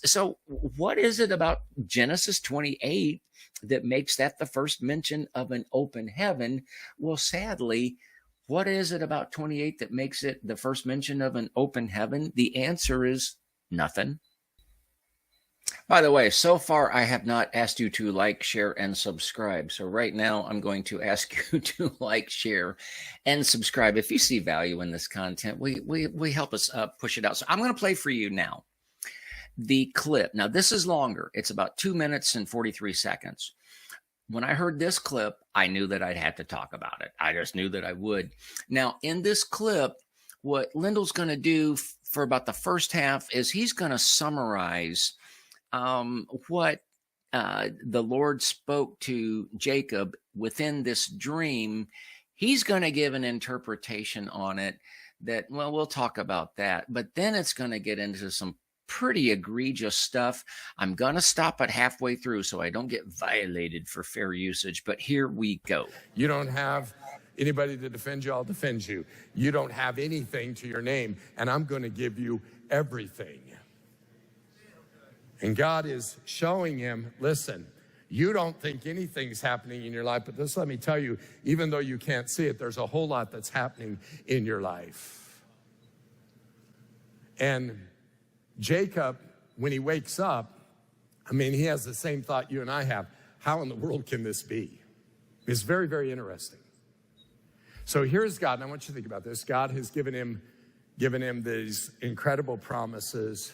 so what is it about Genesis 28 that makes that the first mention of an open heaven? Well, sadly, what is it about 28 that makes it the first mention of an open heaven? The answer is nothing. By the way, so far I have not asked you to like, share, and subscribe. So right now I'm going to ask you to like, share, and subscribe. If you see value in this content, we help us push it out. So I'm going to play for you now the clip. Now, this is longer. It's about 2 minutes and 43 seconds. When I heard this clip, I knew that I'd have to talk about it. I just knew that I would. Now, in this clip, what Lindell's going to do for about the first half is he's going to summarize what the Lord spoke to Jacob within this dream. He's going to give an interpretation on it that, well, we'll talk about that. But then it's going to get into some pretty egregious stuff. I'm going to stop it halfway through so I don't get violated for fair usage, but here we go.
You don't have anybody to defend you, I'll defend you. You don't have anything to your name, and I'm going to give you everything. And God is showing him, listen, you don't think anything's happening in your life, but just let me tell you, even though you can't see it, there's a whole lot that's happening in your life. And Jacob, when he wakes up, he has the same thought you and I have. How in the world can this be? It's very, very interesting. So here's God, and I want you to think about this. God has given him these incredible promises.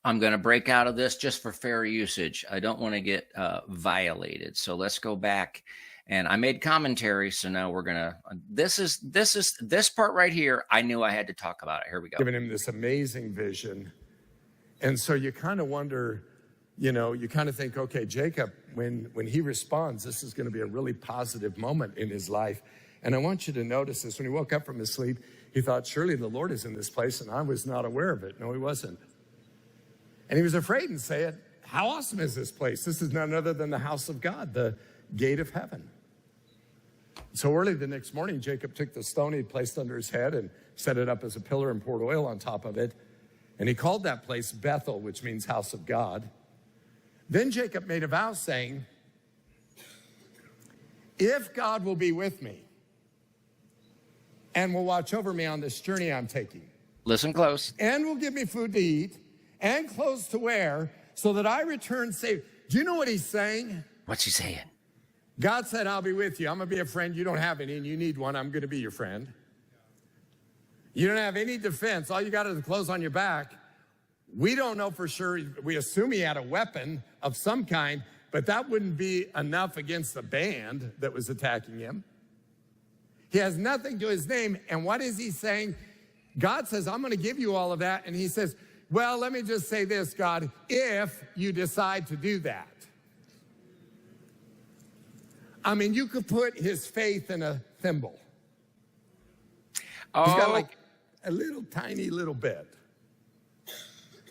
I'm going to break out of this just for fair usage. I don't want to get violated. So let's go back. And I made commentary, so now we're gonna. This part right here. I knew I had to talk about it. Here we go.
Giving him this amazing vision, and so you kind of wonder, you kind of think, okay, Jacob, when he responds, this is going to be a really positive moment in his life. And I want you to notice this: when he woke up from his sleep, he thought, surely the Lord is in this place, and I was not aware of it. No, he wasn't, and he was afraid and said, how awesome is this place? This is none other than the house of God, the gate of heaven. So early the next morning, Jacob took the stone he placed under his head and set it up as a pillar and poured oil on top of it. And he called that place Bethel, which means house of God. Then Jacob made a vow saying, if God will be with me and will watch over me on this journey I'm taking.
Listen close.
And will give me food to eat and clothes to wear so that I return safe. Do you know what he's saying?
What's he saying?
God said, I'll be with you. I'm going to be a friend. You don't have any, and you need one. I'm going to be your friend. You don't have any defense. All you got is the clothes on your back. We don't know for sure. We assume he had a weapon of some kind, but that wouldn't be enough against the band that was attacking him. He has nothing to his name. And what is he saying? God says, I'm going to give you all of that. And he says, well, let me just say this, God, if you decide to do that. I mean, you could put his faith in a thimble. He's got like a little tiny little bit.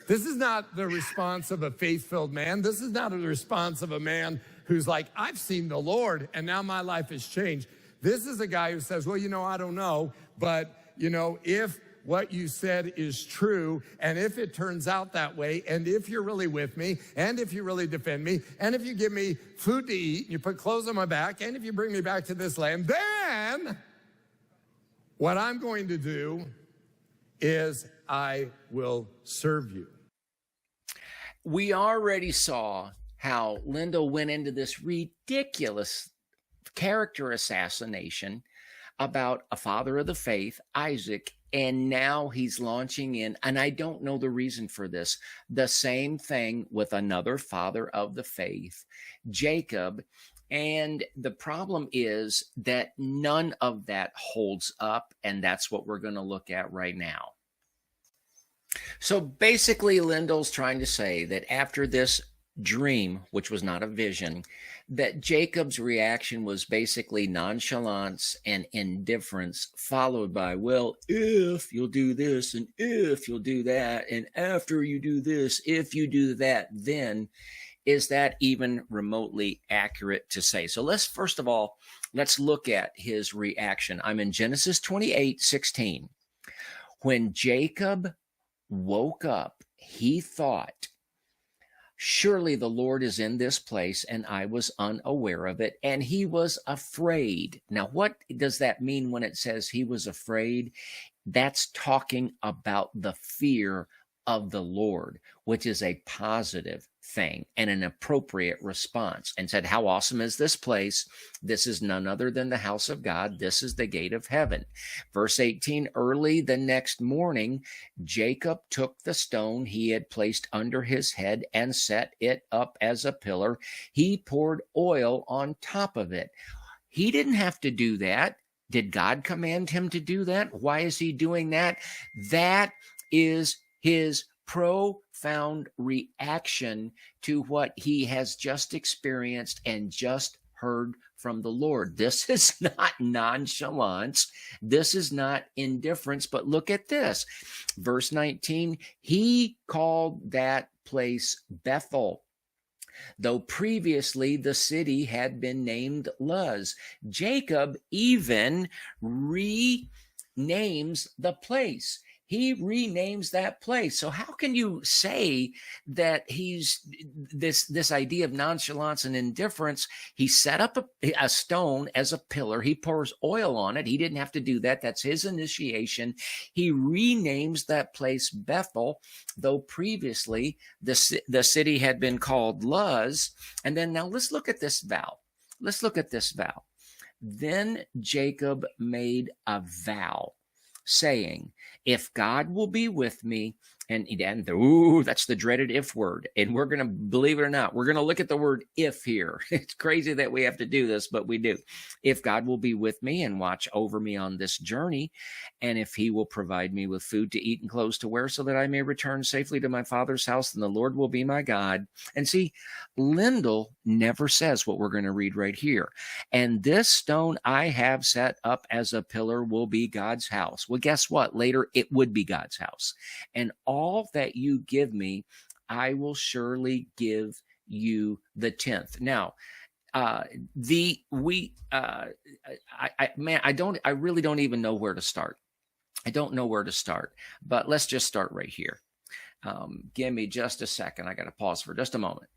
This is not the response of a faith-filled man. This is not the response of a man who's like, I've seen the Lord and now my life has changed. This is a guy who says, well, I don't know, but, if what you said is true, and if it turns out that way, and if you're really with me, and if you really defend me, and if you give me food to eat, and you put clothes on my back, and if you bring me back to this land, then what I'm going to do is I will serve you.
We already saw how Lindell went into this ridiculous character assassination about a father of the faith, Isaac, and now he's launching in, and I don't know the reason for this, the same thing with another father of the faith, Jacob. And the problem is that none of that holds up, and that's what we're going to look at right now. So basically, Lindell's trying to say that after this dream, which was not a vision, that Jacob's reaction was basically nonchalance and indifference, followed by, well, if you'll do this, and if you'll do that, and after you do this, if you do that, then is that even remotely accurate to say? So first of all, let's look at his reaction. I'm in Genesis 28:16. When Jacob woke up, he thought, surely the Lord is in this place, and I was unaware of it, and he was afraid. Now, what does that mean when it says he was afraid? That's talking about the fear of the Lord, which is a positive thing and an appropriate response, and said, how awesome is this place? This is none other than the house of God. This is the gate of heaven. Verse 18, early the next morning, Jacob took the stone he had placed under his head and set it up as a pillar. He poured oil on top of it. He didn't have to do that. Did God command him to do that? Why is he doing that? That is his profound reaction to what he has just experienced and just heard from the Lord. This is not nonchalance. This is not indifference. But look at this. Verse 19, he called that place Bethel, though previously the city had been named Luz. Jacob even renames the place. He renames that place. So how can you say that he's this idea of nonchalance and indifference? He set up a stone as a pillar. He pours oil on it. He didn't have to do that. That's his initiation. He renames that place Bethel, though previously the city had been called Luz. And then now let's look at this vow. Let's look at this vow. Then Jacob made a vow, saying, if God will be with me, and that's the dreaded if word. And we're going to, believe it or not, we're going to look at the word if here. It's crazy that we have to do this, but we do. If God will be with me and watch over me on this journey, and if he will provide me with food to eat and clothes to wear so that I may return safely to my father's house, then the Lord will be my God. And see, Lindell never says what we're going to read right here. And this stone I have set up as a pillar will be God's house. Well, guess what? Later, it would be God's house. And all that you give me, I will surely give you the 10th. Now, I really don't even know where to start. I don't know where to start, but let's just start right here. Give me just a second. I got to pause for just a moment.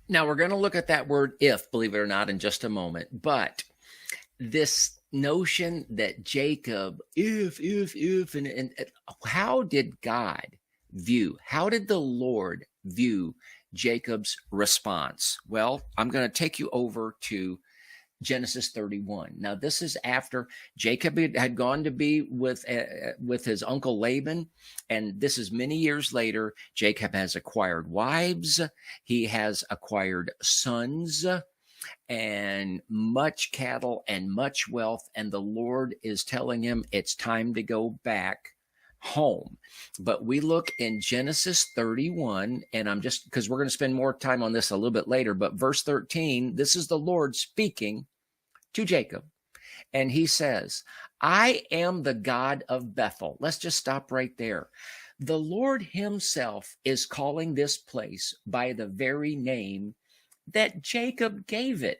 Now we're going to look at that word if, believe it or not, in just a moment, but this notion that Jacob, if, and how did God view, how did the Lord view Jacob's response? Well, I'm going to take you over to Genesis 31. Now, this is after Jacob had gone to be with his uncle Laban, and this is many years later. Jacob has acquired wives, he has acquired sons, and much cattle and much wealth, and the Lord is telling him it's time to go back home. But we look in Genesis 31, and I'm just, because we're going to spend more time on this a little bit later, but verse 13, this is the Lord speaking to Jacob. And he says, I am the God of Bethel. Let's just stop right there. The Lord himself is calling this place by the very name that Jacob gave it.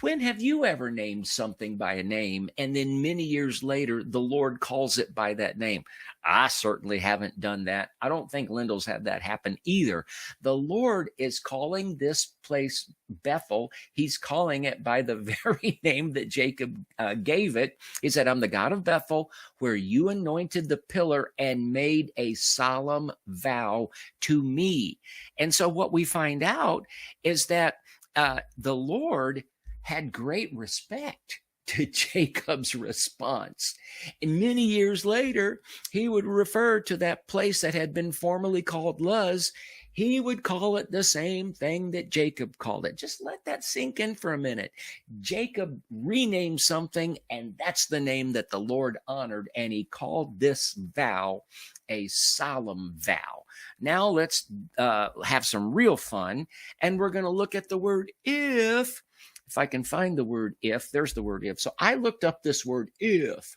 When have you ever named something by a name, and then many years later, the Lord calls it by that name? I certainly haven't done that. I don't think Lindell's had that happen either. The Lord is calling this place Bethel. He's calling it by the very name that Jacob gave it. He said, I'm the God of Bethel, where you anointed the pillar and made a solemn vow to me. And so what we find out is that the Lord had great respect to Jacob's response. And many years later, he would refer to that place that had been formerly called Luz. He would call it the same thing that Jacob called it. Just let that sink in for a minute. Jacob renamed something, and that's the name that the Lord honored, and he called this vow a solemn vow. Now let's have some real fun, and we're going to look at the word if. If I can find the word if, there's the word if. So I looked up this word if.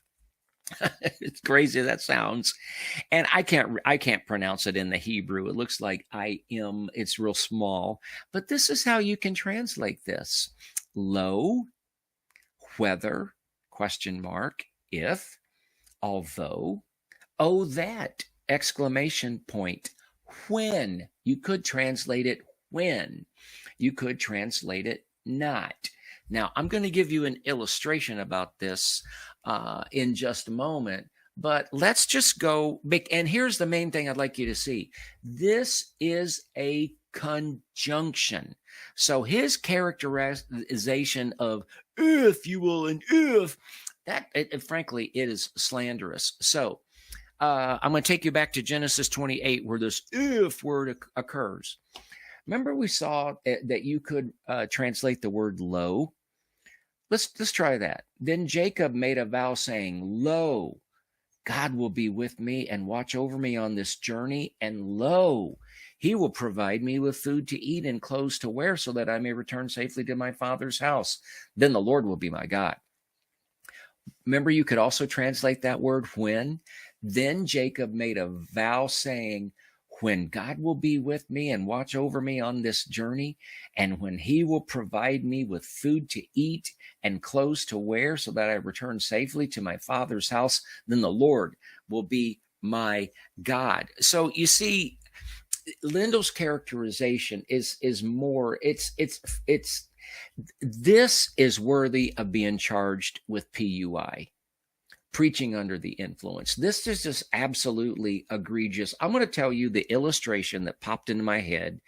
It's crazy that sounds. And I can't pronounce it in the Hebrew. It looks like I am. It's real small. But this is how you can translate this. Lo, whether, question mark, if, although, oh, that, exclamation point, when. You could translate it when. You could translate it not. Now, I'm going to give you an illustration about this in just a moment, but let's just go. And here's the main thing I'd like you to see. This is a conjunction. So his characterization of if you will and if, that frankly, it is slanderous. So I'm going to take you back to Genesis 28 where this if word occurs. Remember we saw that you could translate the word lo. Let's try that. Then Jacob made a vow saying, lo, God will be with me and watch over me on this journey. And lo, he will provide me with food to eat and clothes to wear so that I may return safely to my father's house. Then the Lord will be my God. Remember, you could also translate that word when. Then Jacob made a vow saying, when God will be with me and watch over me on this journey, and when he will provide me with food to eat and clothes to wear so that I return safely to my father's house, then the Lord will be my God. So you see, Lindell's characterization is more, this is worthy of being charged with PUI. Preaching under the influence. This is just absolutely egregious. I'm going to tell you the illustration that popped into my head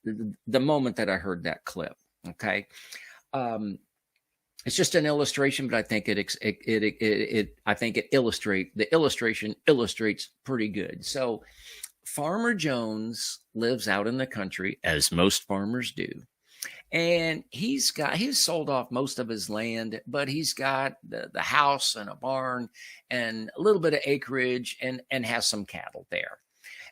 the moment that I heard that clip. Okay. It's just an illustration, but I think the illustration illustrates pretty good. So Farmer Jones lives out in the country, as most farmers do. And he's sold off most of his land, but he's got the house and a barn and a little bit of acreage and has some cattle there.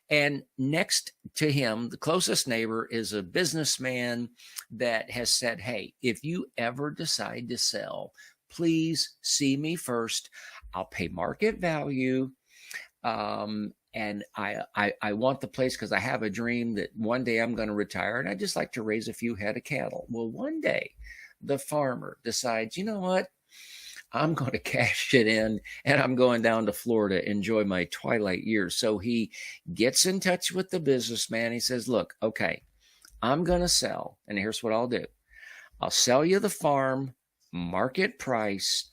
And next to him, the closest neighbor is a businessman that has said, hey, if you ever decide to sell, please see me first. I'll pay market value. And I want the place because I have a dream that one day I'm going to retire and I just like to raise a few head of cattle. Well, one day the farmer decides, you know what? I'm going to cash it in and I'm going down to Florida, enjoy my twilight years. So he gets in touch with the businessman. He says, look, okay, I'm going to sell. And here's what I'll do. I'll sell you the farm, market price.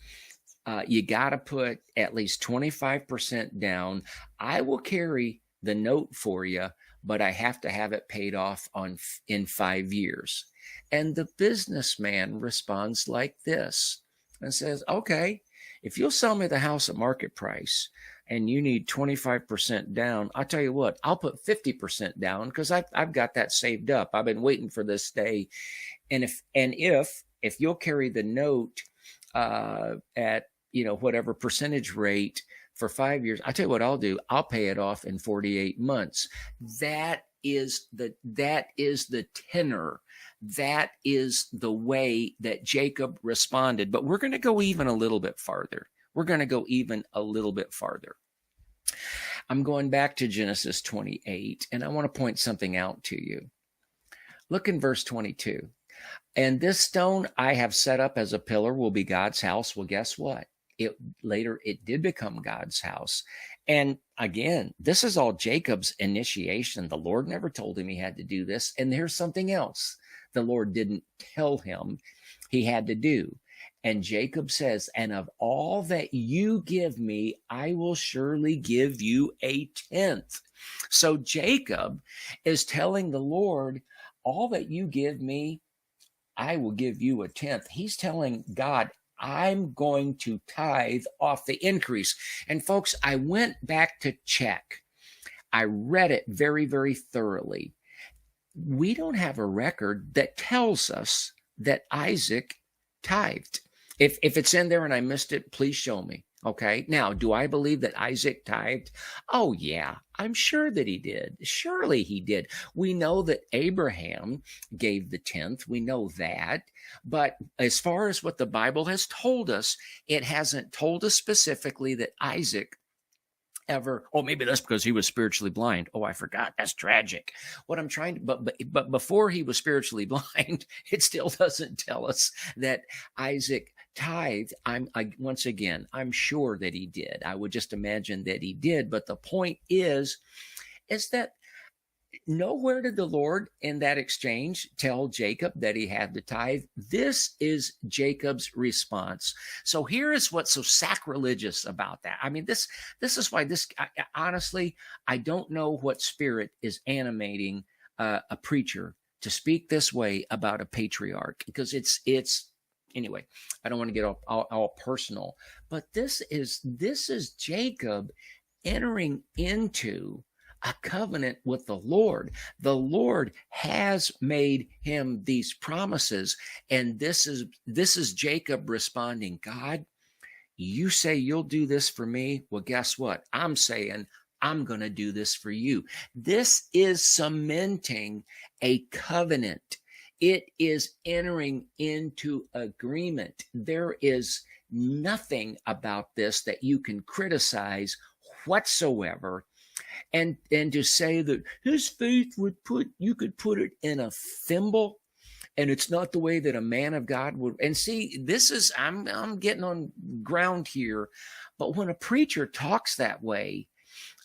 You got to put at least 25% down. I will carry the note for you, but I have to have it paid off in 5 years. And the businessman responds like this and says, okay, if you'll sell me the house at market price and you need 25% down, I'll tell you what, I'll put 50% down because I've got that saved up. I've been waiting for this day. And if you'll carry the note at whatever percentage rate for 5 years. I tell you what I'll do. I'll pay it off in 48 months. That is the tenor. That is the way that Jacob responded. But we're going to go even a little bit farther. I'm going back to Genesis 28, and I want to point something out to you. Look in verse 22. And this stone I have set up as a pillar will be God's house. Well, guess what? Later it did become God's house. And again, this is all Jacob's initiation. The Lord never told him he had to do this. And here's something else the Lord didn't tell him he had to do. And Jacob says, and of all that you give me, I will surely give you a tenth. So Jacob is telling the Lord, all that you give me, I will give you a tenth. He's telling God, I'm going to tithe off the increase. And folks, I went back to check. I read it very, very thoroughly. We don't have a record that tells us that Isaac tithed. If it's in there and I missed it, please show me. Okay. Now, do I believe that Isaac tithed? Oh, yeah, I'm sure that he did. Surely he did. We know that Abraham gave the tenth. We know that. But as far as what the Bible has told us, it hasn't told us specifically that Isaac ever, oh, maybe that's because he was spiritually blind. Oh, I forgot. That's tragic. What I'm trying to, but before he was spiritually blind, it still doesn't tell us that Isaac tithe. Once again, I'm sure that he did. I would just imagine that he did. But the point is that nowhere did the Lord in that exchange tell Jacob that he had to tithe. This is Jacob's response. So here is what's so sacrilegious about that. I mean, this is why honestly, I don't know what spirit is animating a preacher to speak this way about a patriarch, because it's anyway, I don't want to get all personal, but this is Jacob entering into a covenant with the Lord. The Lord has made him these promises, and this is Jacob responding, God, you say you'll do this for me. Well, guess what? I'm saying I'm going to do this for you. This is cementing a covenant. It is entering into agreement. There is nothing about this that you can criticize whatsoever. And to say that his faith you could put it in a thimble, and it's not the way that a man of God would. And see, I'm getting on ground here, but when a preacher talks that way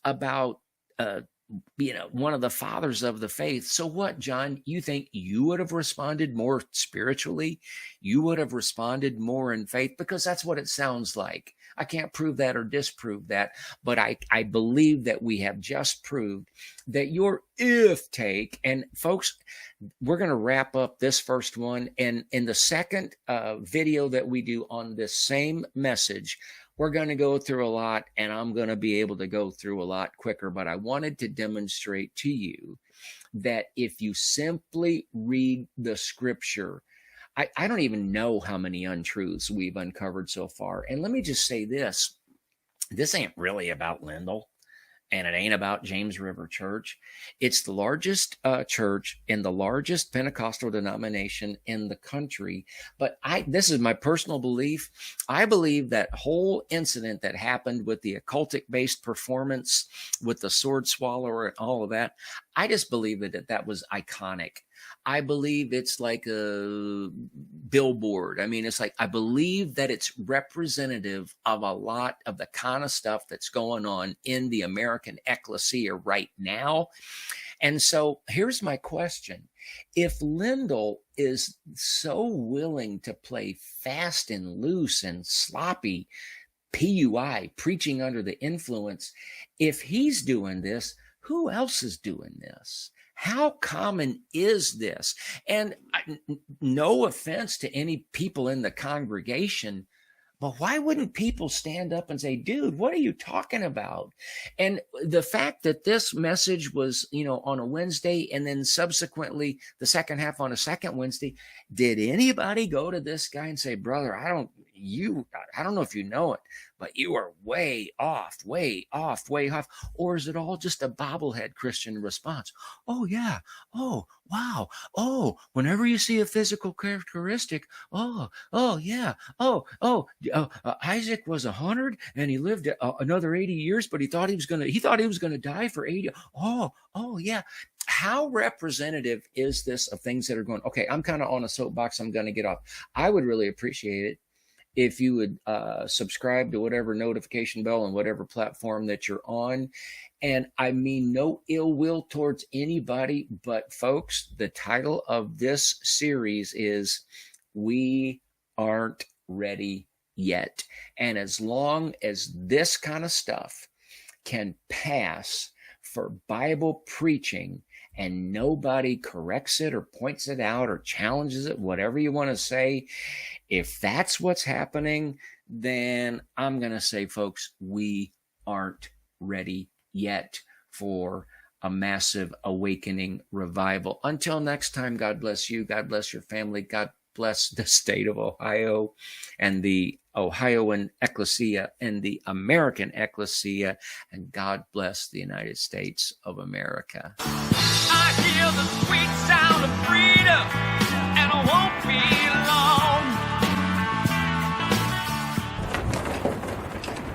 about one of the fathers of the faith. So what, John? You think you would have responded more spiritually? You would have responded more in faith? Because that's what it sounds like. I can't prove that or disprove that, but I believe that we have just proved that your if take, and folks, we're going to wrap up this first one. And in the second video that we do on this same message, we're going to go through a lot, and I'm going to be able to go through a lot quicker. But I wanted to demonstrate to you that if you simply read the scripture, I don't even know how many untruths we've uncovered so far. And let me just say this ain't really about Lindell, and it ain't about James River Church. It's the largest church in the largest Pentecostal denomination in the country. But this is my personal belief. I believe that whole incident that happened with the occultic-based performance with the sword swallower and all of that, I just believe that was iconic. I believe it's like a billboard. I mean, it's like, I believe that it's representative of a lot of the kind of stuff that's going on in the American ecclesia right now. And so here's my question. If Lindell is so willing to play fast and loose and sloppy PUI, preaching under the influence, if he's doing this, who else is doing this? How common is this? And no offense to any people in the congregation, but why wouldn't people stand up and say, dude, what are you talking about? And the fact that this message was, on a Wednesday, and then subsequently the second half on a second Wednesday, did anybody go to this guy and say, brother, I don't know if you know it, but you are way off, way off, way off. Or is it all just a bobblehead Christian response? Oh, yeah. Oh, wow. Oh, whenever you see a physical characteristic, oh, yeah. Isaac was 100 and he lived another 80 years, but he thought he was going to die for 80. Oh, yeah. How representative is this of things that are going, okay, I'm kind of on a soapbox, I'm going to get off. I would really appreciate it if you would subscribe to whatever notification bell on whatever platform that you're on. And I mean no ill will towards anybody, but folks, the title of this series is We Aren't Ready Yet. And as long as this kind of stuff can pass for Bible preaching and nobody corrects it or points it out or challenges it, whatever you want to say, if that's what's happening, then I'm going to say, folks, we aren't ready yet for a massive awakening revival. Until next time, God bless you. God bless your family. God bless the state of Ohio and the Ohioan ecclesia and the American ecclesia. And God bless the United States of America.
I hear the sweet sound of freedom, and I won't be long.